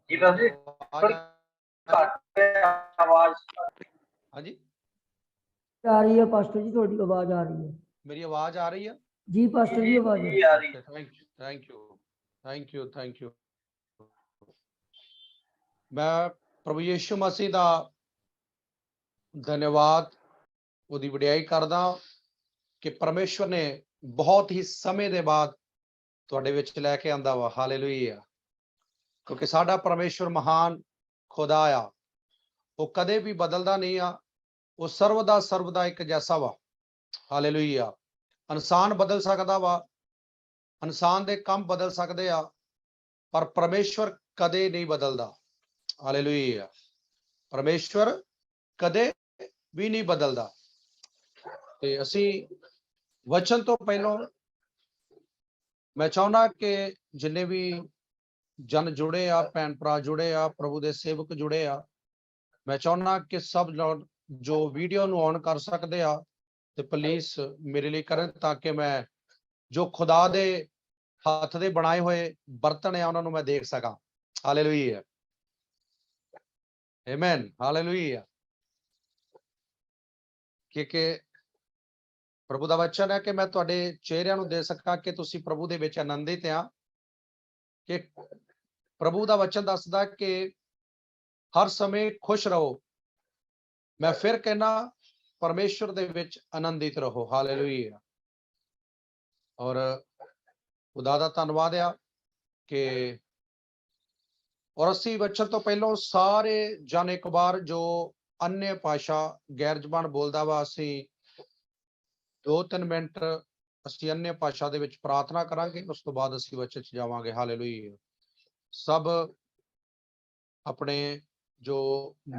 जी वैसे आवाज आवाज हाँ जी, आ रही है पास्टर जी, थोड़ी आवाज आ रही है। मेरी आवाज आ रही है? जी पास्टर जी आवाज जी आ रही है। Thank you thank you thank you thank you. मैं प्रभु यीशु मसीह ਦਾ ਧੰਨਵਾਦ ਉਹਦੀ ਵਡਿਆਈ ਕਰਦਾ ਕਿ ਪਰਮੇਸ਼ਵਰ ਨੇ ਬਹੁਤ ਹੀ ਸਮੇਂ ਦੇ ਬਾਅਦ ਤੁਹਾਡੇ ਵਿੱਚ ਲੈ ਕੇ ਆਂਦਾ ਵਾ। ਹਾਲੇਲੂਇਆ। ਕਿਉਂਕਿ ਸਾਡਾ ਪਰਮੇਸ਼ਵਰ ਮਹਾਨ ਖੁਦਾ ਆ, ਉਹ ਕਦੇ ਵੀ ਬਦਲਦਾ ਨਹੀਂ ਆ, ਉਹ ਸਰਵਦਾ ਇੱਕ ਜੈਸਾ ਵਾ। ਹਾਲੇਲੂਇਆ। ਇਨਸਾਨ ਬਦਲ ਸਕਦਾ ਵਾ, ਇਨਸਾਨ ਦੇ ਕੰਮ ਬਦਲ ਸਕਦੇ ਆ, ਪਰ ਪਰਮੇਸ਼ਵਰ ਕਦੇ ਨਹੀਂ ਬਦਲਦਾ। ਹਾਲੇਲੂਇਆ। ਪਰਮੇਸ਼ਵਰ ਕਦੇ ਵੀ ਨਹੀਂ ਬਦਲਦਾ। ਤੇ ਅਸੀਂ ਵਚਨ ਤੋਂ ਪਹਿਲਾਂ ਮੈਂ ਚਾਹੁੰਦਾ ਕਿ ਜਿੰਨੇ ਵੀ ਜਨ ਜੁੜੇ ਆ, ਭੈਣ ਭਰਾ ਜੁੜੇ ਆ, ਪ੍ਰਭੂ ਦੇ ਸੇਵਕ ਜੁੜੇ ਆ, ਮੈਂ ਚਾਹੁੰਦਾ ਕਿ ਸਭ ਲੋਕ ਜੋ ਵੀਡੀਓ ਨੂੰ ਔਨ ਕਰ ਸਕਦੇ ਆ ਤੇ ਪਲੀਜ਼ ਮੇਰੇ ਲਈ ਕਰਨ, ਤਾਂ ਕਿ ਮੈਂ ਜੋ ਖੁਦਾ ਦੇ ਹੱਥ ਦੇ ਬਣਾਏ ਹੋਏ ਬਰਤਨ ਆ ਉਹਨਾਂ ਨੂੰ ਮੈਂ ਦੇਖ ਸਕਾਂ। Hallelujah, amen, hallelujah. ਕਿ ਪ੍ਰਭੂ ਦਾ ਵਚਨ ਹੈ ਕਿ ਮੈਂ ਤੁਹਾਡੇ ਚਿਹਰਿਆਂ ਨੂੰ ਦੇ ਸਕਾਂ ਕਿ ਤੁਸੀਂ ਪ੍ਰਭੂ ਦੇ ਵਿੱਚ ਆਨੰਦਿਤ ਆ। ਕਿ ਪ੍ਰਭੂ ਦਾ ਵਚਨ ਦੱਸਦਾ ਕਿ ਹਰ ਸਮੇਂ ਖੁਸ਼ ਰਹੋ। ਮੈਂ ਫਿਰ ਕਹਿਣਾ, ਪਰਮੇਸ਼ਵਰ ਦੇ ਵਿੱਚ ਆਨੰਦਿਤ ਰਹੋ। ਹਾਲੇਲੂਇਆ। ਔਰ ਖੁਦਾ ਦਾ ਧੰਨਵਾਦ ਆ ਕਿ ਔਰ ਅਸੀਂ ਵਚਨ ਤੋਂ ਪਹਿਲਾਂ ਸਾਰੇ ਜਨ ਇੱਕ ਵਾਰ ਜੋ अन्य भाषा गैर ਜ਼ਬਾਨ ਬੋਲਦਾ ਵਾ, ਅਸੀਂ 2-3 ਮਿੰਟ ਅਸੀਂ अन्य ਭਾਸ਼ਾ ਦੇ ਵਿੱਚ ਪ੍ਰਾਰਥਨਾ ਕਰਾਂਗੇ, ਉਸ ਤੋਂ ਬਾਅਦ ਅਸੀਂ ਵਚਨ ਚ ਜਾਵਾਂਗੇ। ਹਾਲੇਲੂਇਆ। ਸਭ ਆਪਣੇ ਜੋ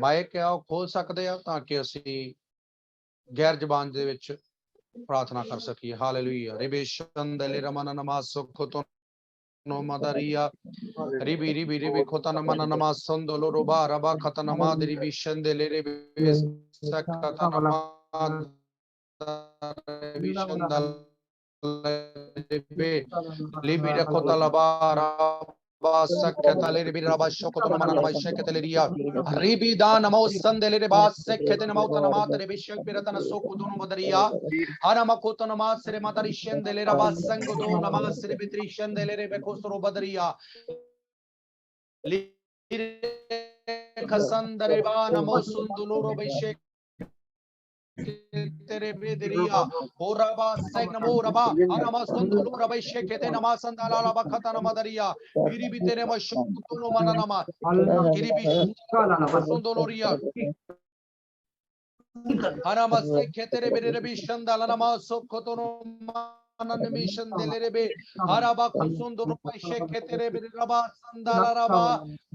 ਮਾਈਕ ਆ ਉਹ ਖੋਲ ਸਕਦੇ ਆ ਤਾਂ ਕਿ ਅਸੀਂ ਗੈਰ ਜ਼ਬਾਨ ਦੇ ਵਿੱਚ ਪ੍ਰਾਰਥਨਾ ਕਰ ਸਕੀਏ। ਹਾਲੇਲੂਇਆ। ਰਿਬੇਸ਼ੰਦਲੇ ਰਮਨ ਨਮਾਜ਼ ਸੁਖਤੋ no madaria ribi ribi ribi khotana mana nama sondolo roba raba khatana madri bishandele ribi sakatana madri bishandal ribi libi rakhotala bara sakatale ribi raba shokotana mana nama shekatele ria ribi da namo sandele riba sekhetena mautana madri bishak piratana sokudono madaria Arama kotana masere matari shendele raba sangodo namasere bitri shendele rebe kosro badriya lire khasandare ba namo sunduluro bishek tere bedriya oraba seg namo raba arama sunduluro bishek te namasandala raba khatana madariya giri bitere mashukuno mananama giri bisundoloria Haramase ketere bere bishandala nama sokotono manan mishandele rebe haraba kusundoro paishe ketere bere raba sandala raba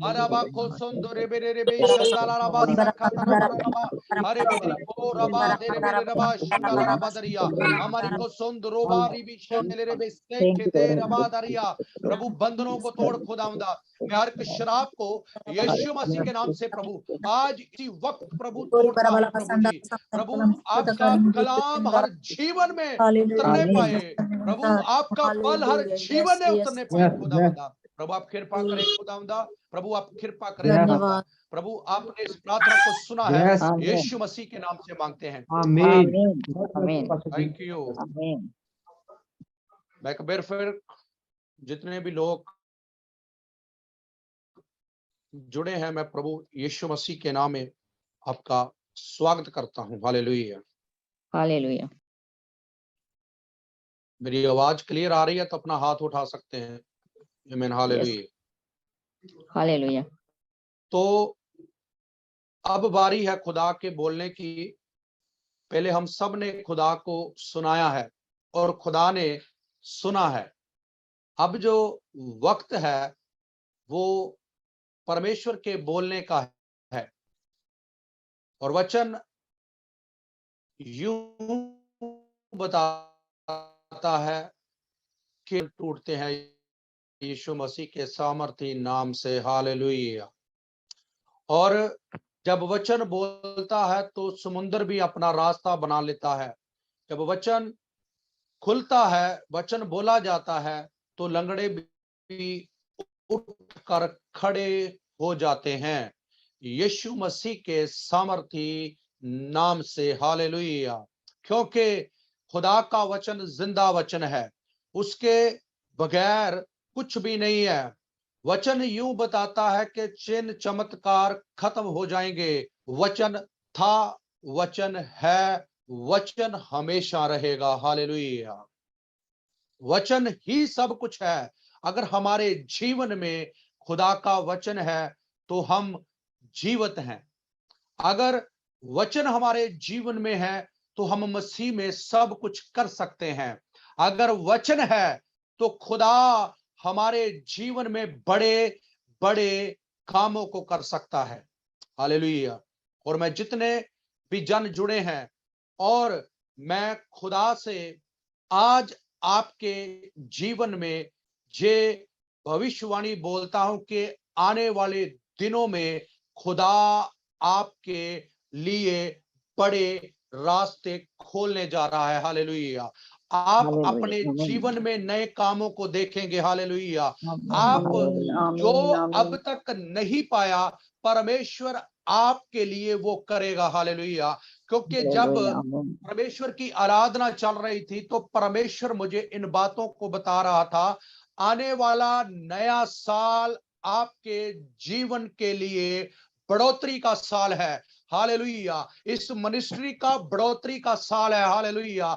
haraba kusundore bere rebe shandala raba sakatana raba hare bere ko raba dere bere raba shandala raba dariya हमारी को सुंदरो बारी bishandele rebe se kete raba dariya प्रभु बंधनों को तोड़ खुदावंदा मैं हर एक शराब को यीशु मसीह के नाम से प्रभु आज इसी वक्त प्रभु तोड़ता हूं प्रभु जी। प्रभु आपका कलाम हर जीवन में उतरने पाए, प्रभु आपका बल हर जीवन में उतरने पाए खुदावंदा। प्रभु आप कृपा करें खुदावंदा, प्रभु आप कृपा करें। प्रभु आपने इस प्रार्थना को सुना है, यीशु मसीह के नाम से मांगते हैं, आमीन। Thank you. मैं एक बार फिर जितने भी लोग जुड़े हैं, मैं प्रभु यीशु मसीह के नाम में आपका स्वागत करता हूं। Hallelujah, hallelujah. मेरी आवाज क्लियर आ रही है तो अपना हाथ उठा सकते हैं। आमीन, हालेलुया। हालेलुया। तो अब बारी है खुदा के बोलने की। पहले हम सब ने खुदा को सुनाया है और खुदा ने सुना है। अब जो वक्त है वो परमेश्वर के बोलने का है और वचन यूं बताता है कि टूटते हैं यीशु मसीह के सामर्थी नाम से। हालेलुया। और जब वचन बोलता है तो समुद्र भी अपना रास्ता बना लेता है। जब वचन खुलता है, वचन बोला जाता है, तो लंगड़े भी उठकर खड़े हो जाते हैं यीशु मसीह के सामर्थी नाम से। हालेलुया। क्योंकि खुदा का वचन जिंदा वचन है, उसके बगैर कुछ भी नहीं है। वचन यूं बताता है कि चिन्ह चमत्कार खत्म हो जाएंगे। वचन था, वचन है, वचन हमेशा रहेगा। हालेलुया। वचन ही सब कुछ है। अगर हमारे जीवन में खुदा का वचन है तो हम जीवित हैं। अगर वचन हमारे जीवन में है तो हम मसीह में सब कुछ कर सकते हैं। अगर वचन है तो खुदा हमारे जीवन में बड़े बड़े कामों को कर सकता है। हालेलुया। और मैं जितने भी जन जुड़े हैं, और मैं खुदा से आज आपके जीवन में जे भविष्यवाणी बोलता हूं कि आने वाले दिनों में खुदा आपके लिए बड़े रास्ते खोलने जा रहा है। हालेलुया। आप अपने हालेलुया। आमीन। जीवन में नए कामों को देखेंगे। हालेलुया। आप आमीन। जो आमीन। अब आमीन। तक नहीं पाया, परमेश्वर आपके लिए वो करेगा। हालेलुया। क्योंकि जब हालेलुया। आमीन। परमेश्वर की आराधना चल रही थी तो परमेश्वर मुझे इन बातों को बता रहा था। आने वाला नया साल आपके जीवन के लिए बढ़ोतरी का साल है। हालेलुया। इस मिनिस्ट्री का बढ़ोतरी का साल है। हालेलुया।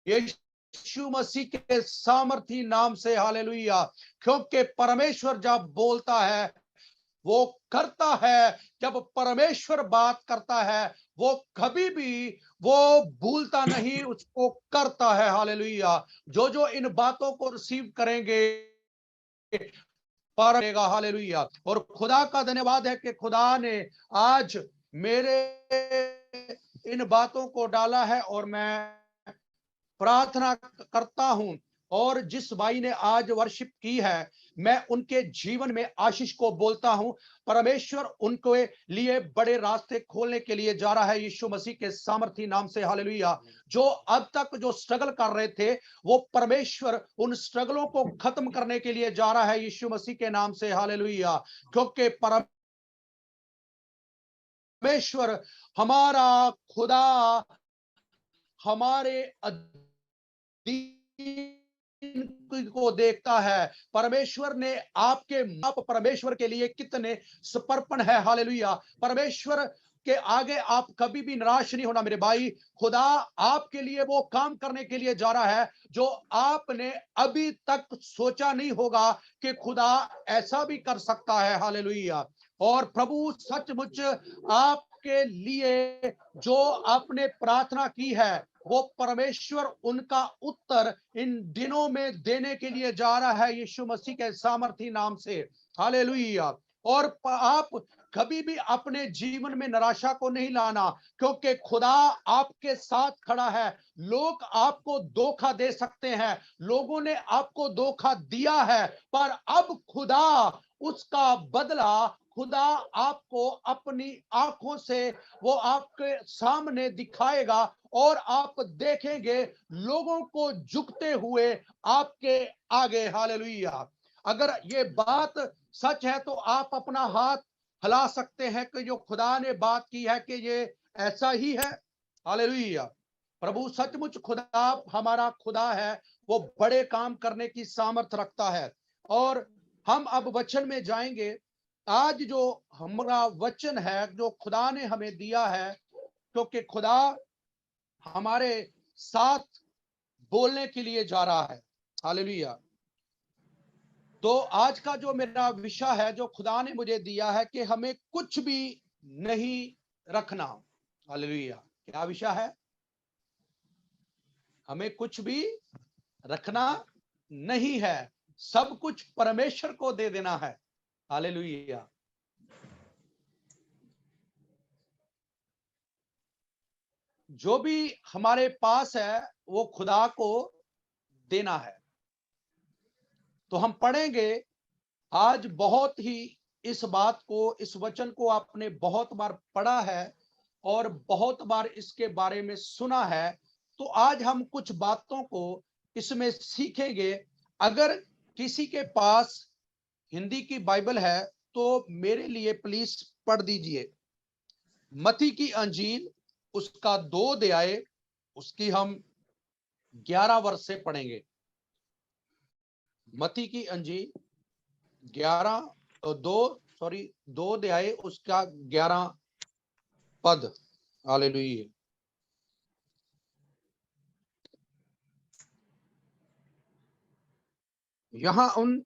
यीशु मसीह के सामर्थी नाम से। हालेलुया। क्योंकि परमेश्वर जब बोलता है वो करता है। जब परमेश्वर बात करता है वो कभी भी वो भूलता नहीं, उसको करता है। हालेलुया। जो जो इन बातों को रिसीव करेंगे पारेगा। हालेलुया। और खुदा का धन्यवाद है कि खुदा ने आज मेरे इन बातों को डाला है, और मैं प्रार्थना करता हूं। और जिस भाई ने आज वर्शिप की है, मैं उनके जीवन में आशीष को बोलता हूं। परमेश्वर उनके लिए बड़े रास्ते खोलने के लिए जा रहा है यीशु मसीह के सामर्थी नाम से। हालेलुया। जो अब तक जो स्ट्रगल कर रहे थे, वो परमेश्वर उन स्ट्रगलों को खत्म करने के लिए जा रहा है यीशु मसीह के नाम से। हालेलुया। क्योंकि परमेश्वर हमारा खुदा हमारे को देखता है। परमेश्वर ने आपके आप परमेश्वर के लिए कितने समर्पण है। हालेलुया। परमेश्वर के आगे आप कभी भी निराश नहीं होना मेरे भाई। खुदा आपके लिए वो काम करने के लिए जा रहा है जो आपने अभी तक सोचा नहीं होगा कि खुदा ऐसा भी कर सकता है। हालेलुया। और प्रभु सचमुच आपके लिए जो आपने प्रार्थना की है, वो परमेश्वर उनका उत्तर इन दिनों में देने के लिए जा रहा है यीशु मसीह के सामर्थी नाम से। हालेलुया। और आप कभी भी अपने जीवन में निराशा को नहीं लाना, क्योंकि खुदा आपके साथ खड़ा है। लोग आपको धोखा दे सकते हैं, लोगों ने आपको धोखा दिया है, पर अब खुदा उसका बदला खुदा आपको अपनी आंखों से वो आपके सामने दिखाएगा, और आप देखेंगे लोगों को झुकते हुए आपके आगे। हालेलुया। अगर ये बात सच है तो आप अपना हाथ हिला सकते हैं कि जो खुदा ने बात की है कि ये ऐसा ही है। हालेलुया। प्रभु सचमुच खुदा हमारा खुदा है, वो बड़े काम करने की सामर्थ रखता है। और हम अब वचन में जाएंगे। आज जो हमारा वचन है जो खुदा ने हमें दिया है, क्योंकि खुदा हमारे साथ बोलने के लिए जा रहा है। हालेलुया। तो आज का जो मेरा विषय है जो खुदा ने मुझे दिया है कि हमें कुछ भी नहीं रखना। हालेलुया। क्या विषय है? हमें कुछ भी रखना नहीं है, सब कुछ परमेश्वर को दे देना है। हालेलुया। जो भी हमारे पास है वो खुदा को देना है। तो हम पढ़ेंगे आज बहुत ही इस बात को, इस वचन को आपने बहुत बार पढ़ा है और बहुत बार इसके बारे में सुना है। तो आज हम कुछ बातों को इसमें सीखेंगे। अगर किसी के पास हिंदी की बाइबल है तो मेरे लिए प्लीज पढ़ दीजिए। मत्ती की अंजील उसका 2 अध्याय, उसकी हम 11 वर्ष से पढ़ेंगे। मत्ती की अंजील 2 अध्याय उसका 11 पद। हालेलुया। यहां उन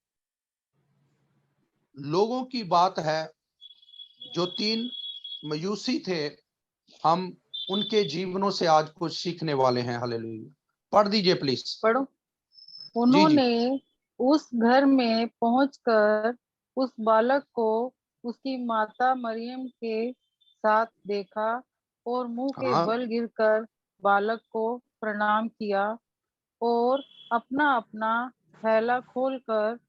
लोगों की बात है जो 3 मयूसी थे। हम उनके जीवनों से आज कुछ सीखने वाले हैं। हालेलुया। पढ़ दीजिए प्लीज। पढ़ो। जी जी। उन्होंने उस घर में पहुंचकर उस बालक को उसकी माता मरियम के साथ देखा और मुंह के हाँ, बल गिरकर बालक को प्रणाम किया और अपना अपना थैला खोलकर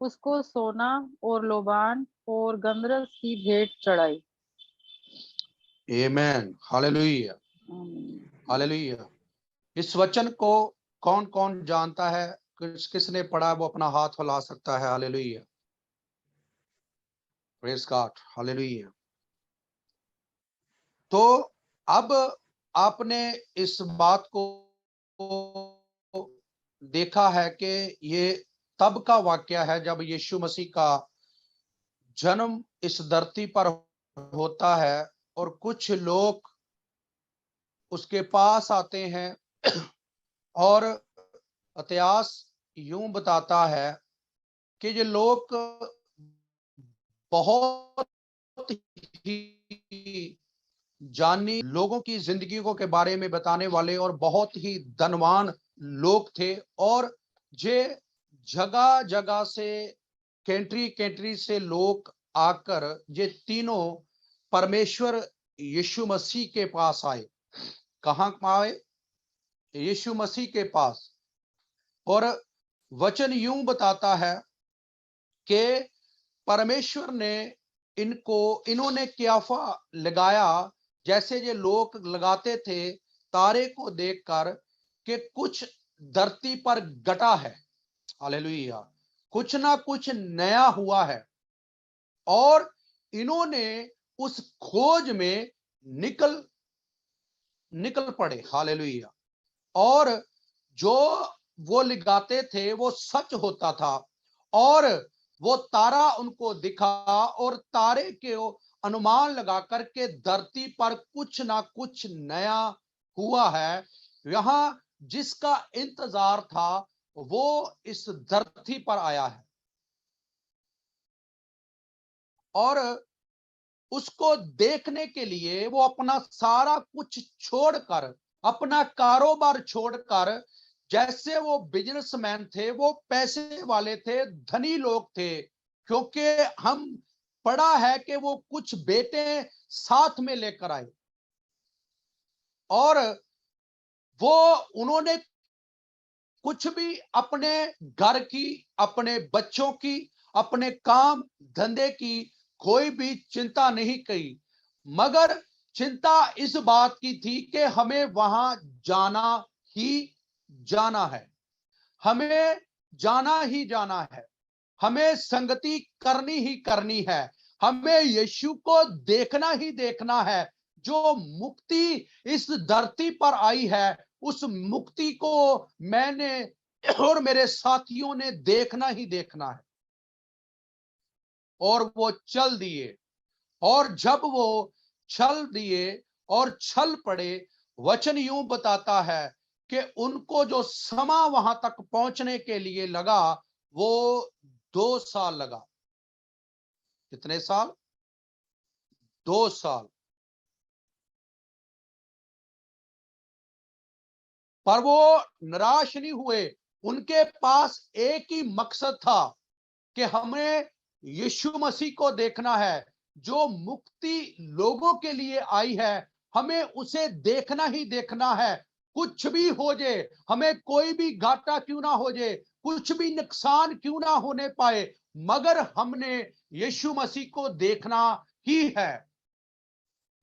उसको सोना और लोबान और गंधरस की भेंट चढ़ाई। आमेन। हालेलुया। हालेलुया। इस वचन को कौन कौन जानता है, किसने पढ़ा, वो अपना हाथ हिला सकता है। हालेलुया। Praise God. हालेलुया। तो अब आपने इस बात को देखा है कि ये तब का वाक्य है जब यीशु मसीह का जन्म इस धरती पर होता है और कुछ लोग उसके पास आते हैं और इतिहास यूं बताता है कि ये लोग बहुत ही जानी लोगों की जिंदगियों के बारे में बताने वाले और बहुत ही धनवान लोग थे। और जे जगह जगह से, कंट्री कंट्री से लोग आकर ये तीनों परमेश्वर यीशु मसीह के पास आए। कहाँ आए? यीशु मसीह के पास। और वचन यूं बताता है कि परमेश्वर ने इन्होंने क्याफा लगाया, जैसे ये लोग लगाते थे तारे को देखकर कि कुछ धरती पर घटा है। हालेलुया। कुछ ना कुछ नया हुआ है। और इन्होंने उस खोज में निकल निकल पड़े। हालेलुया। और जो वो लगाते थे वो सच होता था। और वो तारा उनको दिखा और तारे के अनुमान लगा करके धरती पर कुछ ना कुछ नया हुआ है। यहां जिसका इंतजार था वो इस धरती पर आया है। और उसको देखने के लिए वो अपना सारा कुछ छोड़कर, अपना कारोबार छोड़कर, जैसे वो बिजनेसमैन थे, वो पैसे वाले थे, धनी लोग थे। क्योंकि हम पढ़ा है कि वो कुछ बेटे साथ में लेकर आए और वो उन्होंने कुछ भी अपने घर की, अपने बच्चों की, अपने काम धंधे की कोई भी चिंता नहीं की, मगर चिंता इस बात की थी कि हमें वहां जाना ही जाना है। हमें जाना ही जाना है। हमें संगति करनी ही करनी है। हमें यीशु को देखना ही देखना है। जो मुक्ति इस धरती पर आई है, उस मुक्ति को मैंने और मेरे साथियों ने देखना ही देखना है। और वो चल दिए। और जब वो चल दिए और चल पड़े, वचन यूं बताता है कि उनको जो समा वहां तक पहुंचने के लिए लगा वो 2 साल लगा। कितने साल? 2 साल। पर वो निराश नहीं हुए। उनके पास एक ही मकसद था कि हमें यीशु मसीह को देखना है। जो मुक्ति लोगों के लिए आई है, हमें उसे देखना ही देखना है। कुछ भी हो जाए, हमें कोई भी घाटा क्यों ना हो जाए, कुछ भी नुकसान क्यों ना होने पाए, मगर हमने यीशु मसीह को देखना ही है।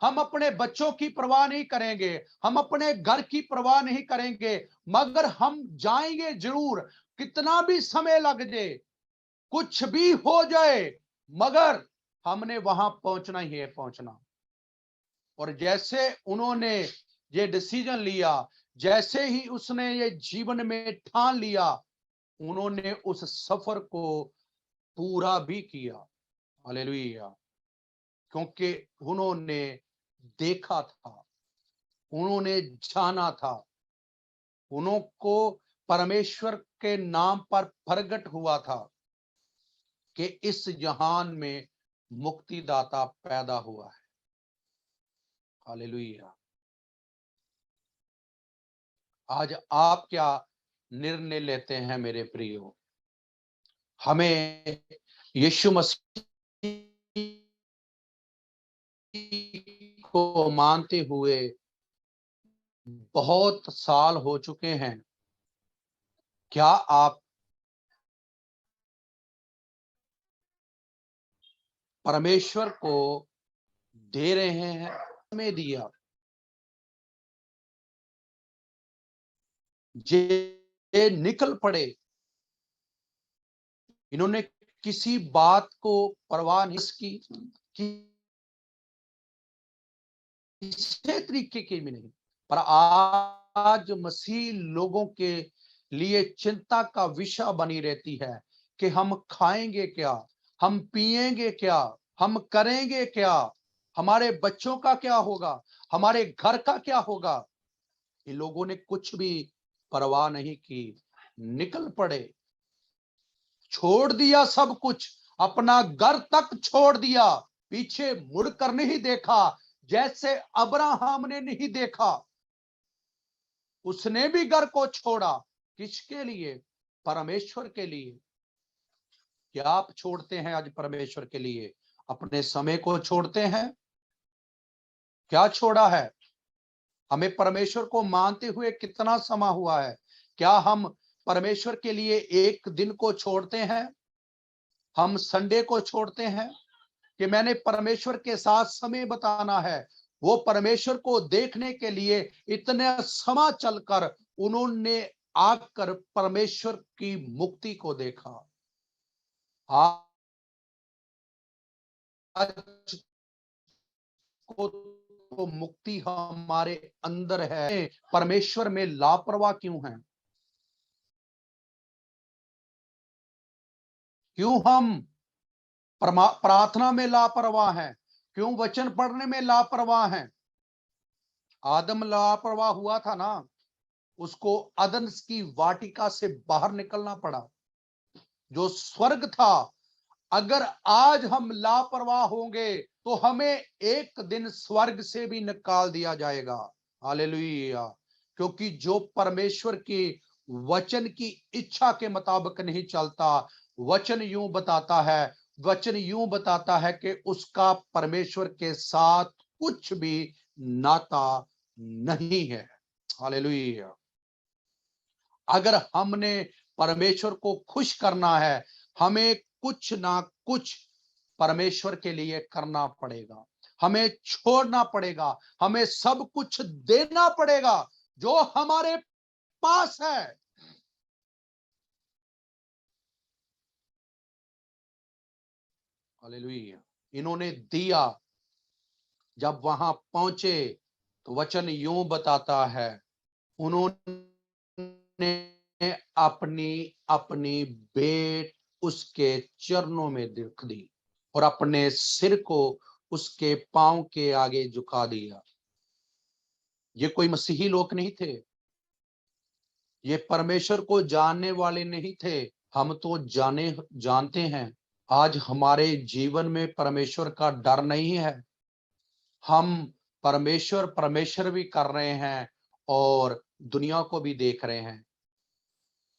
हम अपने बच्चों की परवाह नहीं करेंगे, हम अपने घर की परवाह नहीं करेंगे, मगर हम जाएंगे जरूर, कितना भी समय लग जाए। कुछ भी हो जाए, मगर हमने वहां पहुंचना ही है, पहुंचना। और जैसे उन्होंने ये डिसीजन लिया, जैसे ही उसने ये जीवन में ठान लिया, उन्होंने उस सफर को पूरा भी किया। हालेलुया। क्योंकि उन्होंने देखा था, उन्होंने जाना था, उनको परमेश्वर के नाम पर प्रगट हुआ था कि इस जहान में मुक्तिदाता पैदा हुआ है। हालेलुया। आज आप क्या निर्णय लेते हैं मेरे प्रियो? हमें यीशु मसीह को मानते हुए बहुत साल हो चुके हैं। क्या आप परमेश्वर को दे रहे हैं? में दिया, जे निकल पड़े, इन्होंने किसी बात को परवाह नहीं की, किसी तरीके की भी नहीं। पर आज मसीह लोगों के लिए चिंता का विषय बनी रहती है कि हम खाएंगे क्या, हम पिएंगे क्या, हम करेंगे क्या, हमारे बच्चों का क्या होगा, हमारे घर का क्या होगा। इन लोगों ने कुछ भी परवाह नहीं की, निकल पड़े, छोड़ दिया सब कुछ, अपना घर तक छोड़ दिया, पीछे मुड़कर नहीं देखा। जैसे अब्राहम ने नहीं देखा, उसने भी घर को छोड़ा। किसके लिए? परमेश्वर के लिए। क्या आप छोड़ते हैं आज परमेश्वर के लिए? अपने समय को छोड़ते हैं? क्या छोड़ा है? हमें परमेश्वर को मानते हुए कितना समय हुआ है? क्या हम परमेश्वर के लिए एक दिन को छोड़ते हैं? हम संडे को छोड़ते हैं कि मैंने परमेश्वर के साथ समय बताना है। वो परमेश्वर को देखने के लिए इतने समय चलकर उन्होंने आकर परमेश्वर की मुक्ति को देखा। आज को तो मुक्ति हमारे अंदर है, परमेश्वर में लापरवाह क्यों हैं? क्यों हम प्रार्थना में लापरवाह हैं? क्यों वचन पढ़ने में लापरवाह हैं? आदम लापरवाह हुआ था ना, उसको अदन की वाटिका से बाहर निकलना पड़ा, जो स्वर्ग था। अगर आज हम लापरवाह होंगे तो हमें एक दिन स्वर्ग से भी निकाल दिया जाएगा। हालेलुया। क्योंकि जो परमेश्वर के वचन की इच्छा के मुताबिक नहीं चलता, वचन यूं बताता है, वचन यूं बताता है कि उसका परमेश्वर के साथ कुछ भी नाता नहीं है। हालेलुया। अगर हमने परमेश्वर को खुश करना है, हमें कुछ ना कुछ परमेश्वर के लिए करना पड़ेगा, हमें छोड़ना पड़ेगा, हमें सब कुछ देना पड़ेगा जो हमारे पास है। हालेलुया। इन्होंने दिया, जब वहां पहुंचे तो वचन यूं बताता है, उन्होंने अपनी अपनी भेंट उसके चरणों में रख दी और अपने सिर को उसके पांव के आगे झुका दिया। ये कोई मसीही लोग नहीं थे, ये परमेश्वर को जानने वाले नहीं थे। हम तो जानते हैं। आज हमारे जीवन में परमेश्वर का डर नहीं है। हम परमेश्वर परमेश्वर भी कर रहे हैं और दुनिया को भी देख रहे हैं।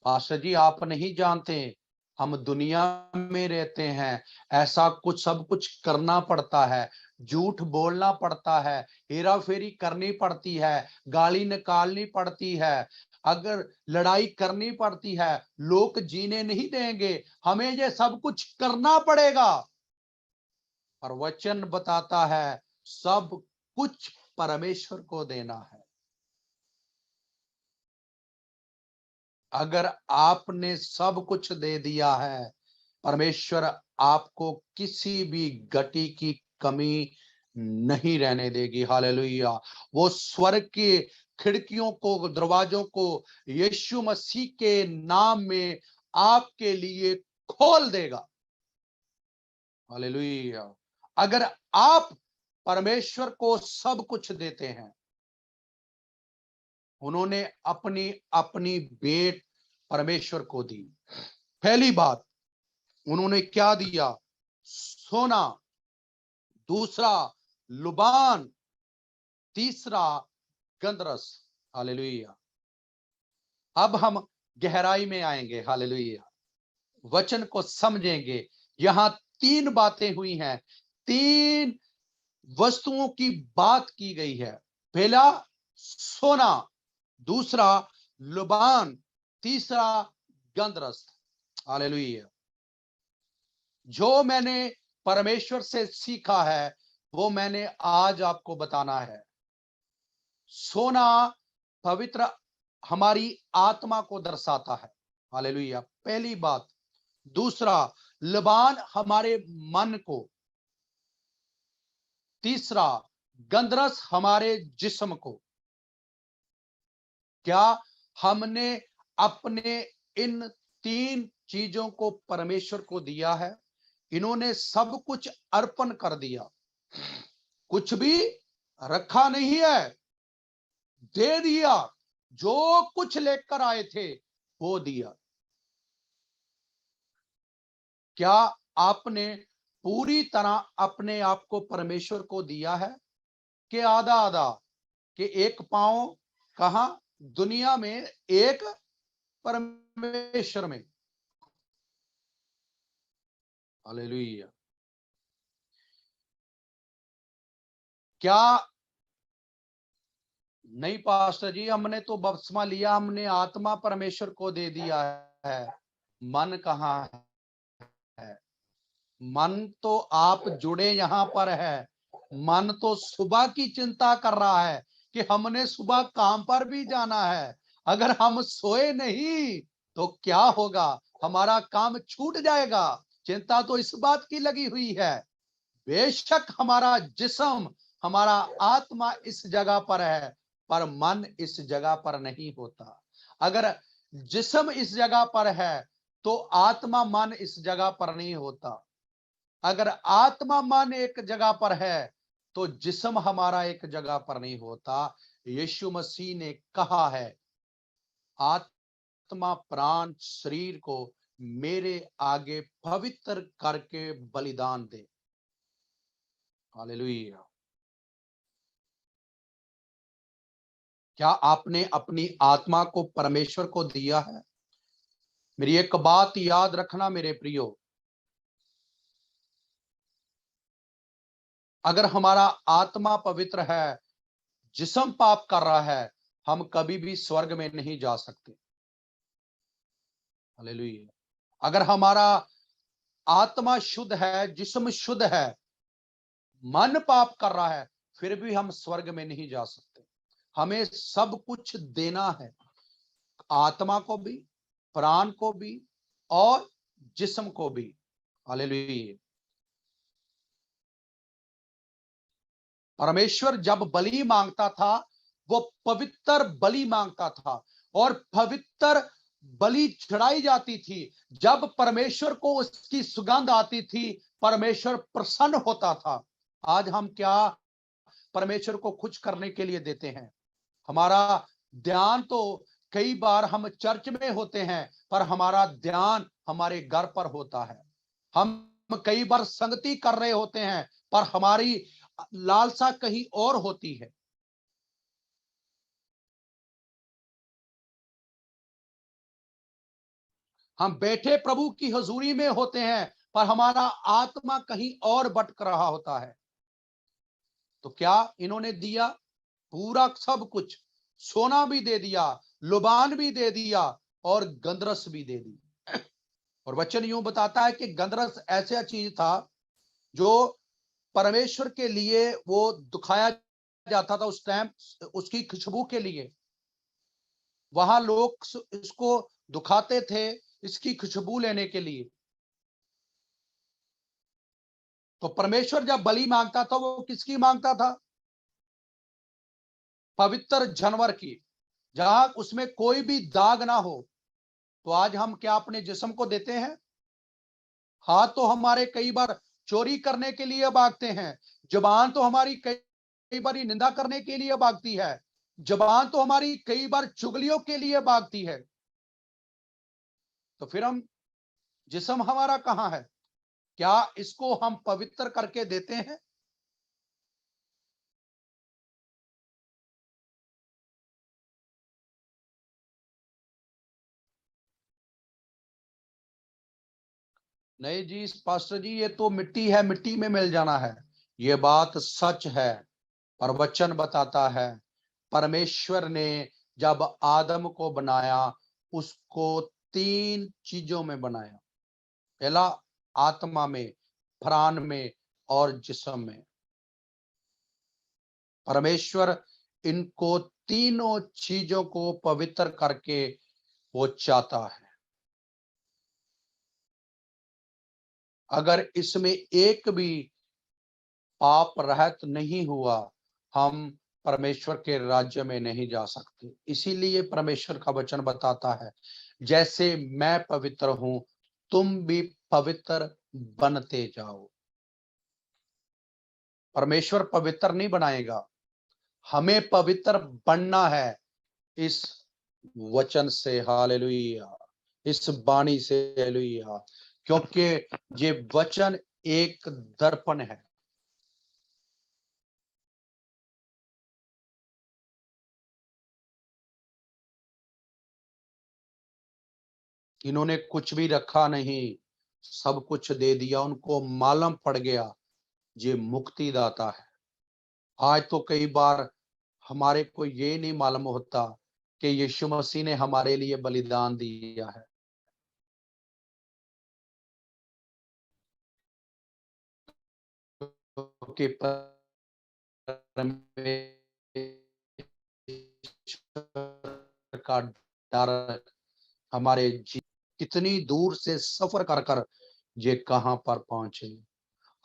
पास्टर जी, आप नहीं जानते, हम दुनिया में रहते हैं, ऐसा कुछ सब कुछ करना पड़ता है, झूठ बोलना पड़ता है, हेरा फेरी करनी पड़ती है, गाली निकालनी पड़ती है, अगर लड़ाई करनी पड़ती है, लोग जीने नहीं देंगे, हमें ये सब कुछ करना पड़ेगा। और वचन बताता है सब कुछ परमेश्वर को देना है। अगर आपने सब कुछ दे दिया है परमेश्वर आपको किसी भी गति की कमी नहीं रहने देगी। हालेलुया। वो स्वर्ग की खिड़कियों को, दरवाजों को यीशु मसीह के नाम में आपके लिए खोल देगा। हालेलुया। अगर आप परमेश्वर को सब कुछ देते हैं, उन्होंने अपनी अपनी भेंट परमेश्वर को दी। पहली बात उन्होंने क्या दिया? सोना, दूसरा लुबान, तीसरा गंधरस। हालेलुया। अब हम गहराई में आएंगे। हालेलुया। वचन को समझेंगे। यहां 3 बातें हुई हैं, 3 वस्तुओं की बात की गई है। पहला सोना, दूसरा लुबान, तीसरा गंधरस। हालेलुया। जो मैंने परमेश्वर से सीखा है वो मैंने आज आपको बताना है। सोना पवित्र हमारी आत्मा को दर्शाता है। हालेलुया, पहली बात। दूसरा लबान हमारे मन को, तीसरा गंधरस हमारे जिस्म को। क्या हमने अपने इन 3 चीजों को परमेश्वर को दिया है? इन्होंने सब कुछ अर्पण कर दिया, कुछ भी रखा नहीं है, दे दिया। जो कुछ लेकर आए थे वो दिया। क्या आपने पूरी तरह अपने आप को परमेश्वर को दिया है कि आधा आधा? कि एक पांव कहां? दुनिया में, एक परमेश्वर में। हालेलुया। क्या नहीं पास्टर जी, हमने तो बपतिस्मा लिया, हमने आत्मा परमेश्वर को दे दिया है, मन कहां है? मन तो आप जुड़े यहां पर है। मन तो सुबह की चिंता कर रहा है कि हमने सुबह काम पर भी जाना है। अगर हम सोए नहीं तो क्या होगा? हमारा काम छूट जाएगा। चिंता तो इस बात की लगी हुई है। बेशक हमारा जिस्म, हमारा आत्मा इस जगह पर है, पर मन इस जगह पर नहीं होता। अगर जिस्म इस जगह पर है तो आत्मा मन इस जगह पर नहीं होता। अगर आत्मा मन एक जगह पर है तो जिस्म हमारा एक जगह पर नहीं होता। यीशु मसीह ने कहा है, आत्मा प्राण शरीर को मेरे आगे पवित्र करके बलिदान दे। हालेलुया। क्या आपने अपनी आत्मा को परमेश्वर को दिया है? मेरी एक बात याद रखना मेरे प्रियो, अगर हमारा आत्मा पवित्र है, जिस्म पाप कर रहा है, हम कभी भी स्वर्ग में नहीं जा सकते। हालेलुया। अगर हमारा आत्मा शुद्ध है, जिस्म शुद्ध है, मन पाप कर रहा है, फिर भी हम स्वर्ग में नहीं जा सकते। हमें सब कुछ देना है, आत्मा को भी, प्राण को भी और जिस्म को भी। हालेलुया। परमेश्वर जब बलि मांगता था वो पवित्र बलि मांगता था और पवित्र बलि चढ़ाई जाती थी। जब परमेश्वर को उसकी सुगंध आती थी, परमेश्वर प्रसन्न होता था। आज हम क्या परमेश्वर को खुश करने के लिए देते हैं? हमारा ध्यान तो कई बार हम चर्च में होते हैं, पर हमारा ध्यान हमारे घर पर होता है। हम कई बार संगति कर रहे होते हैं, पर हमारी लालसा कहीं और होती है। हम बैठे प्रभु की हजूरी में होते हैं, पर हमारा आत्मा कहीं और भटक रहा होता है। तो क्या इन्होंने दिया? पूरा सब कुछ। सोना भी दे दिया, लुबान भी दे दिया और गंधरस भी दे दी। और वचन यूं बताता है कि गंधरस ऐसा चीज था जो परमेश्वर के लिए वो दुखाया जाता था उस टाइम, उसकी खुशबू के लिए। वहां लोग इसको दुखाते थे इसकी खुशबू लेने के लिए। तो परमेश्वर जब बलि मांगता था वो किसकी मांगता था? पवित्र जानवर की, जहां उसमें कोई भी दाग ना हो। तो आज हम क्या अपने जिस्म को देते हैं? हाथ तो हमारे कई बार चोरी करने के लिए भागते हैं, जुबान तो हमारी कई बार निंदा करने के लिए भागती है, जुबान तो हमारी कई बार चुगलियों के लिए भागती है। तो फिर हम जिस्म हमारा कहां है? क्या इसको हम पवित्र करके देते हैं? नहीं जी पास्टर जी, ये तो मिट्टी है, मिट्टी में मिल जाना है। ये बात सच है, पर वचन बताता है परमेश्वर ने जब आदम को बनाया, उसको 3 चीजों में बनाया। पहला आत्मा में, प्राण में और जिस्म में। परमेश्वर इनको तीनों चीजों को पवित्र करके वो चाहता है। अगर इसमें एक भी पाप रहित नहीं हुआ, हम परमेश्वर के राज्य में नहीं जा सकते। इसीलिए परमेश्वर का वचन बताता है, जैसे मैं पवित्र हूं, तुम भी पवित्र बनते जाओ। परमेश्वर पवित्र नहीं बनाएगा, हमें पवित्र बनना है इस वचन से। हालेलुया, इस वाणी से। हालेलुया, क्योंकि ये वचन एक दर्पण है। इन्होंने कुछ भी रखा नहीं, सब कुछ दे दिया। उनको मालूम पड़ गया ये मुक्तिदाता है। आज तो कई बार हमारे को ये नहीं मालूम होता कि यीशु मसीह ने हमारे लिए बलिदान दिया है। कि का डर हमारे कितनी दूर से सफर कर कर ये कहां पर पहुंचे।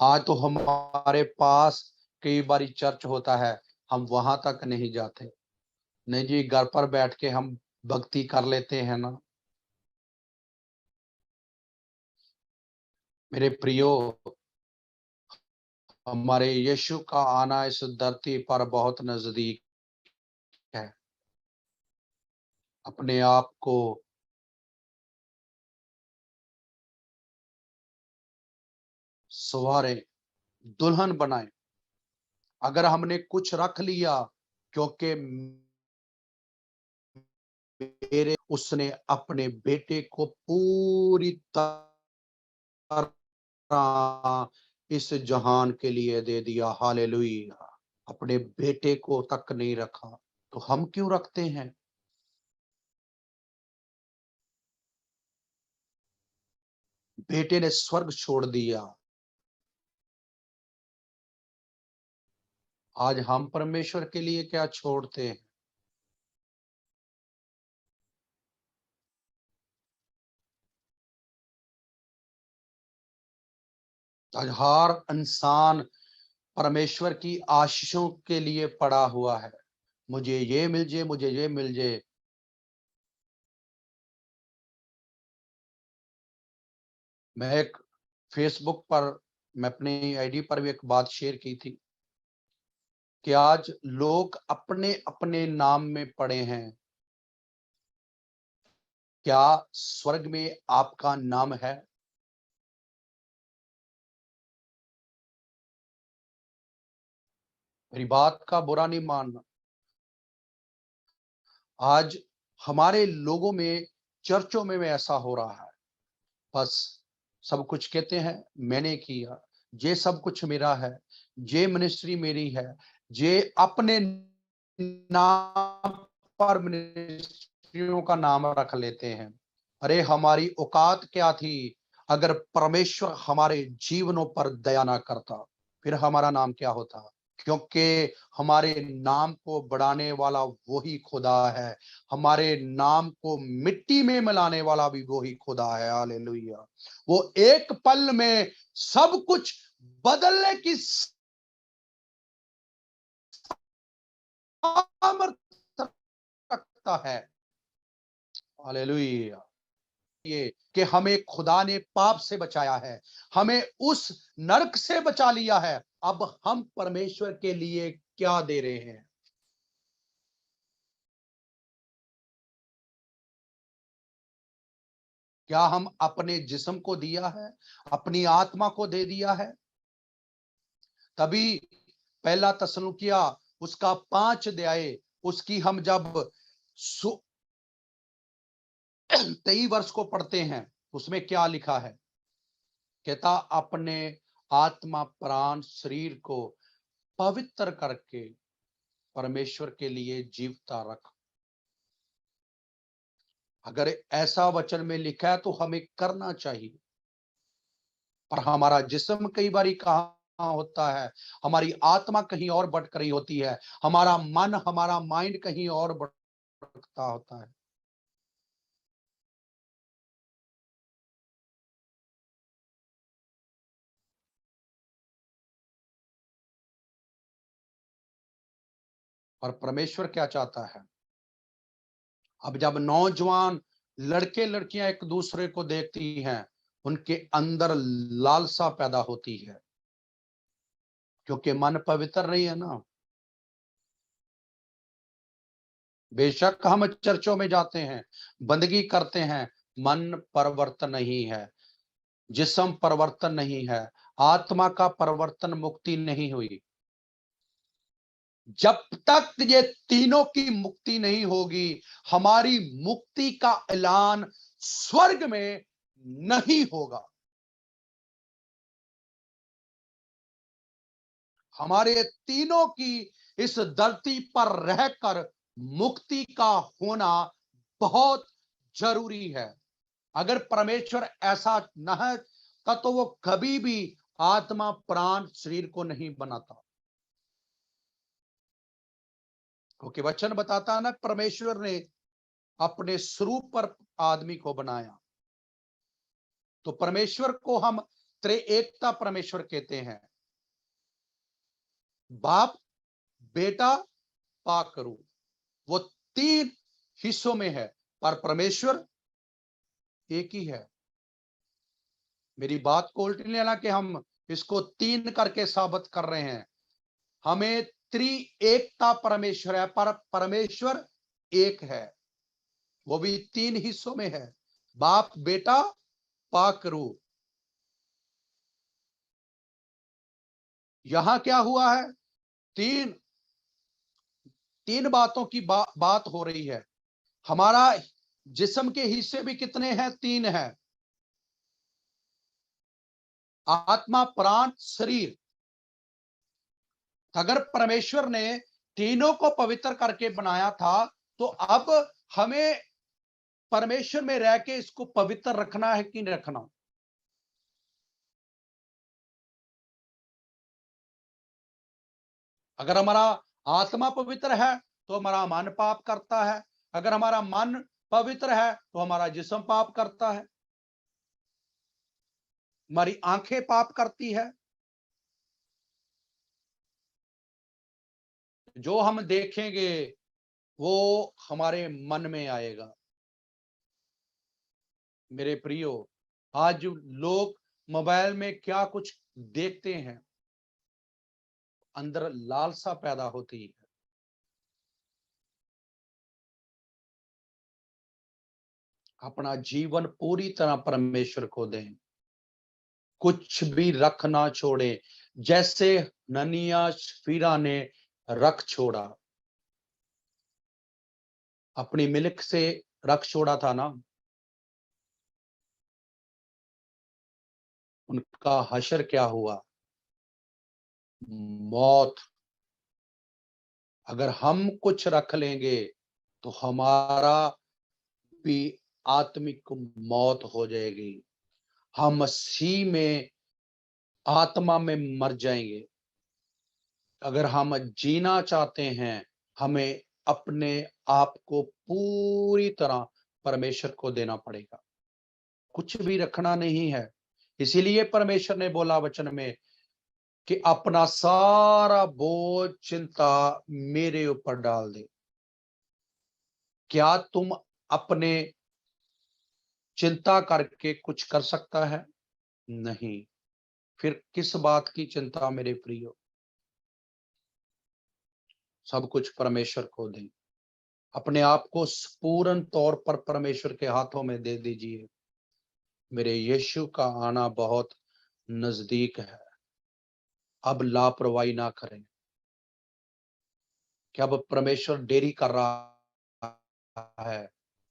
आज तो हमारे पास कई बार चर्च होता है, हम वहां तक नहीं जाते। नहीं जी, घर पर बैठ के हम भक्ति कर लेते हैं ना। मेरे प्रियो, हमारे यीशु का आना इस धरती पर बहुत नजदीक है। अपने आप को सवारे, दुल्हन बनाए। अगर हमने कुछ रख लिया, क्योंकि मेरे उसने अपने बेटे को पूरी तरह इस जहान के लिए दे दिया। हालेलुया, अपने बेटे को तक नहीं रखा, तो हम क्यों रखते हैं? बेटे ने स्वर्ग छोड़ दिया, आज हम परमेश्वर के लिए क्या छोड़ते हैं? आज हर इंसान परमेश्वर की आशीषों के लिए पड़ा हुआ है। मुझे ये मिल जाए, मुझे ये मिल जाए। मैं एक फेसबुक पर, मैं अपनी आईडी पर भी एक बात शेयर की थी कि आज लोग अपने अपने नाम में पड़े हैं। क्या स्वर्ग में आपका नाम है? मेरी बात का बुरा नहीं मानना। आज हमारे लोगों में, चर्चों में ऐसा हो रहा है। बस सब कुछ कहते हैं मैंने किया, ये सब कुछ मेरा है, ये मिनिस्ट्री मेरी है, ये अपने नाम पर मिनिस्ट्रियों का नाम रख लेते हैं। अरे हमारी औकात क्या थी अगर परमेश्वर हमारे जीवनों पर दया ना करता? फिर हमारा नाम क्या होता? क्योंकि हमारे नाम को बढ़ाने वाला वही खुदा है, हमारे नाम को मिट्टी में मिलाने वाला भी वही खुदा है। हालेलुया, वो एक पल में सब कुछ बदलने की सामर्थ्य रखता है। हालेलुया। ये कि हमें खुदा ने पाप से बचाया है, हमें उस नरक से बचा लिया है। अब हम परमेश्वर के लिए क्या दे रहे हैं? क्या हम अपने जिस्म को दिया है, अपनी आत्मा को दे दिया है? तभी पहला तसलुकिया उसका 5 अध्याय उसकी हम जब 23 वर्ष को पढ़ते हैं, उसमें क्या लिखा है? कहता अपने आत्मा प्राण शरीर को पवित्र करके परमेश्वर के लिए जीवता रख। अगर ऐसा वचन में लिखा है तो हमें करना चाहिए। पर हमारा जिस्म कई बार कहाँ होता है, हमारी आत्मा कहीं और भटक रही होती है, हमारा मन हमारा माइंड कहीं और भटकता होता है। और परमेश्वर क्या चाहता है? अब जब नौजवान लड़के लड़कियां एक दूसरे को देखती हैं, उनके अंदर लालसा पैदा होती है, क्योंकि मन पवित्र नहीं है ना। बेशक हम चर्चों में जाते हैं, बंदगी करते हैं, मन परिवर्तन नहीं है, जिस्म परिवर्तन नहीं है, आत्मा का परिवर्तन, मुक्ति नहीं हुई। जब तक ये तीनों की मुक्ति नहीं होगी, हमारी मुक्ति का ऐलान स्वर्ग में नहीं होगा। हमारे तीनों की इस धरती पर रहकर मुक्ति का होना बहुत जरूरी है। अगर परमेश्वर ऐसा न है तो वो कभी भी आत्मा प्राण शरीर को नहीं बनाता, क्योंकि वचन बताता है ना, परमेश्वर ने अपने स्वरूप पर आदमी को बनाया। तो परमेश्वर को हम त्रिएकता परमेश्वर कहते हैं। बाप बेटा पाकरू, वो 3 हिस्सों में है, पर परमेश्वर एक ही है। मेरी बात को उल्टी लेना कि हम इसको 3 करके साबित कर रहे हैं। हमें त्रिएकता परमेश्वर है, पर परमेश्वर एक है, वो भी 3 हिस्सों में है, बाप बेटा पाकरू। यहां क्या हुआ है? तीन बातों की बात हो रही है। हमारा जिस्म के हिस्से भी कितने हैं? 3 हैं, आत्मा प्राण शरीर। अगर परमेश्वर ने तीनों को पवित्र करके बनाया था, तो अब हमें परमेश्वर में रह के इसको पवित्र रखना है कि नहीं रखना? अगर हमारा आत्मा पवित्र है तो हमारा मन पाप करता है, अगर हमारा मन पवित्र है तो हमारा जिस्म पाप करता है, हमारी आंखें पाप करती है। जो हम देखेंगे वो हमारे मन में आएगा। मेरे प्रियो, आज लोग मोबाइल में क्या कुछ देखते हैं, अंदर लालसा पैदा होती है। अपना जीवन पूरी तरह परमेश्वर को दें, कुछ भी रख ना छोड़े, जैसे ननिया सफीरा ने रख छोड़ा, अपनी मिल्क से रख छोड़ा था ना। उनका हशर क्या हुआ? मौत। अगर हम कुछ रख लेंगे तो हमारा भी आत्मिक मौत हो जाएगी, हम मसीह में आत्मा में मर जाएंगे। अगर हम जीना चाहते हैं, हमें अपने आप को पूरी तरह परमेश्वर को देना पड़ेगा, कुछ भी रखना नहीं है। इसीलिए परमेश्वर ने बोला वचन में, कि अपना सारा बोझ चिंता मेरे ऊपर डाल दे। क्या तुम अपने चिंता करके कुछ कर सकता है? नहीं। फिर किस बात की चिंता मेरे प्रियो? सब कुछ परमेश्वर को दें। अपने आप को पूर्ण तौर पर परमेश्वर के हाथों में दे दीजिए। मेरे यीशु का आना बहुत नजदीक है। अब लापरवाही ना करें कि अब परमेश्वर देरी कर रहा है,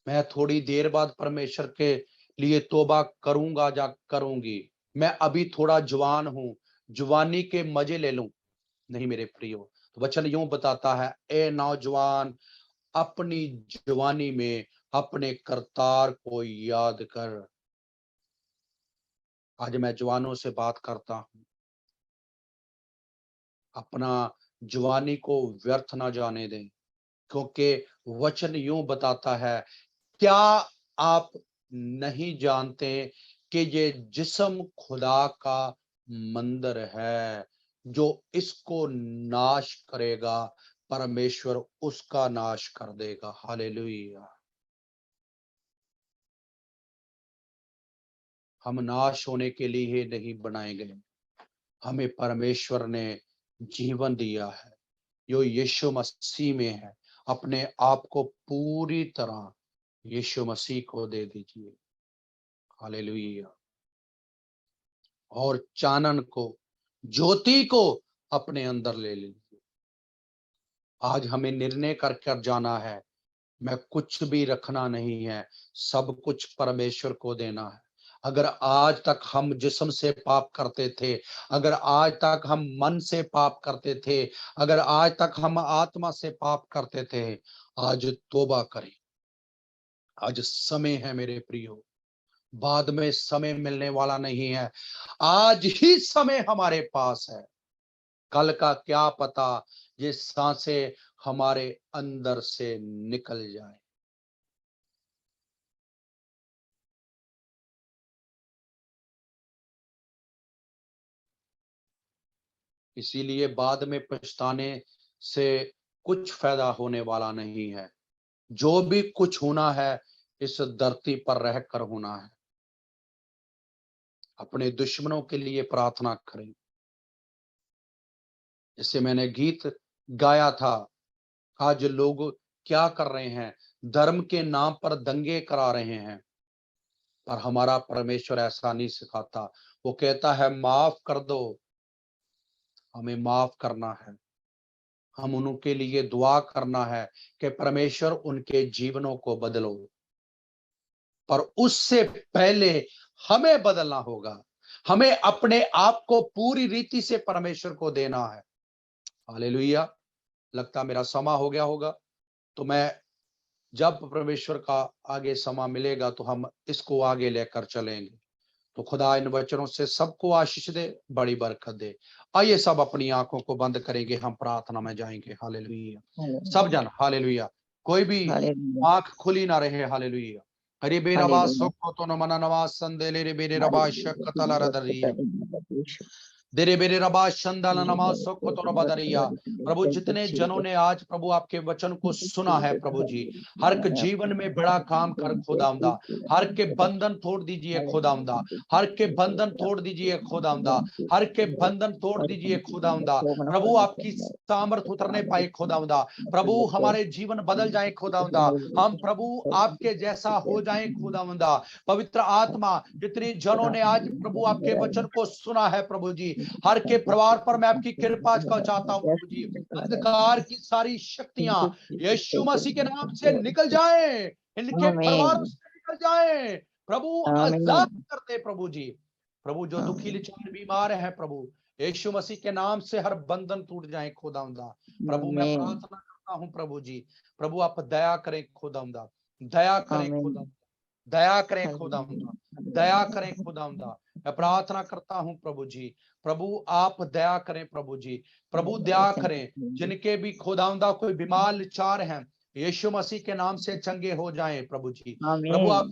मैं थोड़ी देर बाद परमेश्वर के लिए तौबा करूंगा या करूंगी, मैं अभी थोड़ा जवान हूं, जवानी के मजे ले लूं। नहीं मेरे प्रियो, तो वचन यूं बताता है, ए नौजवान, अपनी जवानी में अपने करतार को याद कर। आज मैं जवानों से बात करता हूं, अपना जवानी को व्यर्थ ना जाने दें, क्योंकि वचन यूं बताता है, क्या आप नहीं जानते कि ये जिस्म खुदा का मंदिर है, जो इसको नाश करेगा परमेश्वर उसका नाश कर देगा। हालेलुया। हम नाश होने के लिए नहीं बनाए गए, हमें परमेश्वर ने जीवन दिया है, जो यीशु मसीह में है। अपने आप को पूरी तरह यीशु मसीह को दे दीजिए। हालेलुया। और चानन को, ज्योति को अपने अंदर ले लीजिए। आज हमें निर्णय कर कर जाना है, मैं कुछ भी रखना नहीं है, सब कुछ परमेश्वर को देना है। अगर आज तक हम जिस्म से पाप करते थे, अगर आज तक हम मन से पाप करते थे, अगर आज तक हम आत्मा से पाप करते थे, आज तौबा करें। आज समय है मेरे प्रियो, बाद में समय मिलने वाला नहीं है, आज ही समय हमारे पास है। कल का क्या पता ये सांसें हमारे अंदर से निकल जाए। इसीलिए बाद में पछताने से कुछ फायदा होने वाला नहीं है। जो भी कुछ होना है इस धरती पर रहकर होना है। अपने दुश्मनों के लिए प्रार्थना करें। जैसे मैंने गीत गाया था, आज लोग क्या कर रहे हैं, धर्म के नाम पर दंगे करा रहे हैं, पर हमारा परमेश्वर ऐसा नहीं सिखाता। वो कहता है माफ कर दो, हमें माफ करना है, हम उनके लिए दुआ करना है कि परमेश्वर उनके जीवनों को बदलो, पर उससे पहले हमें बदलना होगा। हमें अपने आप को पूरी रीति से परमेश्वर को देना है। हालेलुया। लगता मेरा समा हो गया होगा, तो मैं जब परमेश्वर का आगे समा मिलेगा तो हम इसको आगे लेकर चलेंगे। तो खुदा इन वचनों से सबको आशीष दे, बड़ी बरकत दे। आइए सब अपनी आंखों को बंद करेंगे, हम प्रार्थना में जाएंगे। हालेलुया। सब जन हालेलुया, कोई भी हालेलुया, आंख खुली ना रहे। हालेलुया। हरे बेरा बा हालेलुया, सुख तो न मना नवा संदेले रे बेरे रबा शक्कतला रदरिया देरे बेरे रबा शंदल नमा सुख तो रबदरिया। प्रभु जितने जनों ने आज प्रभु आपके वचन को सुना है, प्रभु जी हर एक जीवन में बड़ा काम कर खुदावंदा, हर के बंधन तोड़ दीजिए खुदावंदा, हर के बंधन तोड़ दीजिए खुदावंदा, हर के बंधन तोड़ दीजिए खुदावंदा। प्रभु आपकी सामर्थ उतरने पाए खुदावंदा, प्रभु हमारे जीवन बदल जाए खुदावंदा, हम प्रभु आपके जैसा हो जाए खुदावंदा। पवित्र आत्मा जितने जनों ने आज प्रभु आपके वचन को सुना है प्रभु जी, हर के परिवार पर मैं आपकी कृपा का चाहता हूं प्रभु जी। अंधकार की सारी शक्तियां यीशु मसीह के नाम से निकल जाएं, इनके परिवारों से निकल जाएं। प्रभु आजाद करते प्रभु जी। प्रभु जो दुखी लाचार बीमार है प्रभु यीशु मसीह के नाम से हर बंधन टूट जाए खुदावंदा। प्रभु मैं प्रार्थना करता हूं प्रभु जी, प्रभु आप दया करें खुदावंदा, दया करें खुदावंदा, दया करें खुदावंदा, दया करें खुदावंदा। मैं प्रार्थना करता हूं प्रभु जी, प्रभु आप दया करें प्रभु जी, प्रभु दया करें। जिनके भी खुदावंदा कोई बीमार लाचार हैं, यीशु मसीह के नाम से चंगे हो जाएं प्रभु जी। प्रभु आप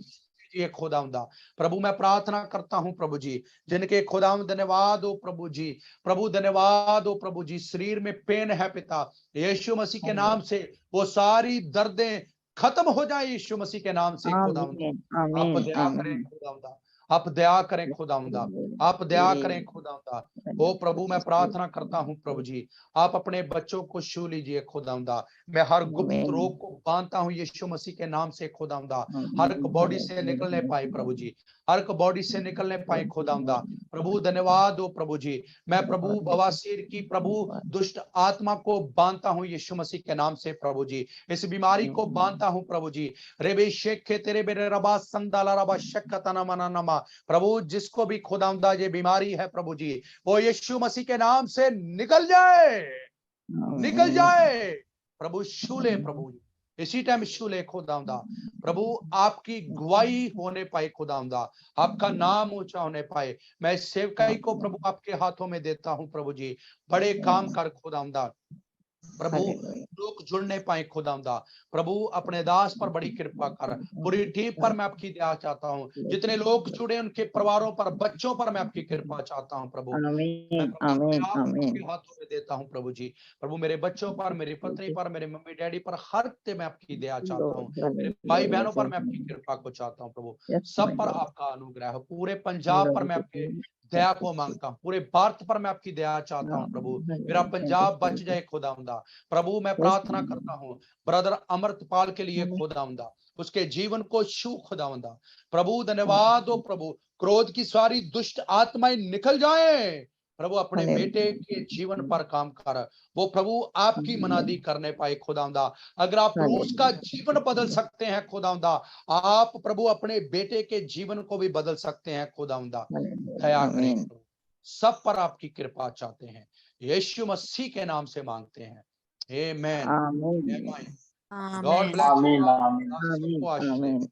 लीजिए खुदावंदा। प्रभु मैं प्रार्थना करता हूं प्रभु जी, जिनके खुदावंद धन्यवाद हो प्रभु जी, प्रभु धन्यवाद हो प्रभु जी, शरीर में पेन है पिता, यीशु मसीह के नाम से वो सारी दर्दें खत्म हो जाए यीशु मसीह के नाम से खुदावंदा। आमीन आप आमीन दया करें आमीन खुदावंदा, आप दया करें खुदावंदा, आप दया करें खुदावंदा। ओ प्रभु मैं प्रार्थना करता हूं प्रभु जी, आप अपने बच्चों को छू लीजिए खुदावंदा। मैं हर गुप्त रोग को बांधता हूं यीशु मसीह के नाम से खुदावंदा। हर एक बॉडी से निकलने पाए प्रभु जी, हर एक बॉडी से निकलने पाए खुदावंदा। प्रभु धन्यवाद हो प्रभु जी। मैं प्रभु बवासीर की प्रभु दुष्ट आत्मा को बांधता हूं यीशु मसीह के नाम से प्रभु जी, इस बीमारी को बांधता हूं प्रभु जी। रेबे शेखे तेरे बेरे रबा संदाला रबा शक्कतना मना नमा। प्रभु जिसको भी खुदावंदा ये बीमारी है प्रभु जी, वो यीशु मसीह के नाम से निकल जाए, निकल जाए प्रभु। शूले प्रभु इसी टाइम शूले खुदावंदा। प्रभु आपकी गवाही होने पाए खुदावंदा, आपका नाम ऊंचा होने पाए। मैं सेवकाई को प्रभु आपके हाथों में देता हूं प्रभु जी, बड़े काम कर खुदावंदा। प्रभु लोग जुड़ने पाए खुदावंदा। प्रभु अपने दास पर बड़ी कृपा कर, पूरी टीम पर मैं आपकी दया चाहता हूं, जितने लोग जुड़े उनके परिवारों पर, बच्चों पर मैं आपकी कृपा चाहता हूं प्रभु। मैं आमीन प्रभु अपने आमीन आप को आमीन आपके हाथों में देता हूं प्रभु जी। प्रभु मेरे बच्चों पर, मेरी पत्नी पर, मेरे मम्मी डैडी पर, हर ते मैं आपकी दया चाहता हूं। मेरे भाई बहनों पर मैं आपकी कृपा को चाहता हूं प्रभु। सब पर आपका अनुग्रह हो। पूरे पंजाब पर मैं आपके दया को मांगता हूं, पूरे भारत पर मैं आपकी दया चाहता हूं प्रभु। मेरा पंजाब बच जाए खुदावंदा। प्रभु मैं प्रार्थना करता हूं ब्रदर अमृतपाल के लिए खुदावंदा, उसके जीवन को छू खुदावंदा। प्रभु धन्यवाद हो प्रभु, क्रोध की सारी दुष्ट आत्माएं निकल जाए प्रभु। अपने बेटे के जीवन पर काम कर, वो प्रभु आपकी मनादी करने पाए खुदावंदा। अगर आप प्रभु उसका जीवन बदल सकते हैं खुदावंदा, आप प्रभु अपने बेटे के जीवन को भी बदल सकते हैं खुदावंदा। दया करें प्रभु, सब पर आपकी कृपा चाहते हैं, यीशु मसीह के नाम से मांगते हैं। आमेन। आमीन गॉड ब्लेस यू। आमीन आमीन।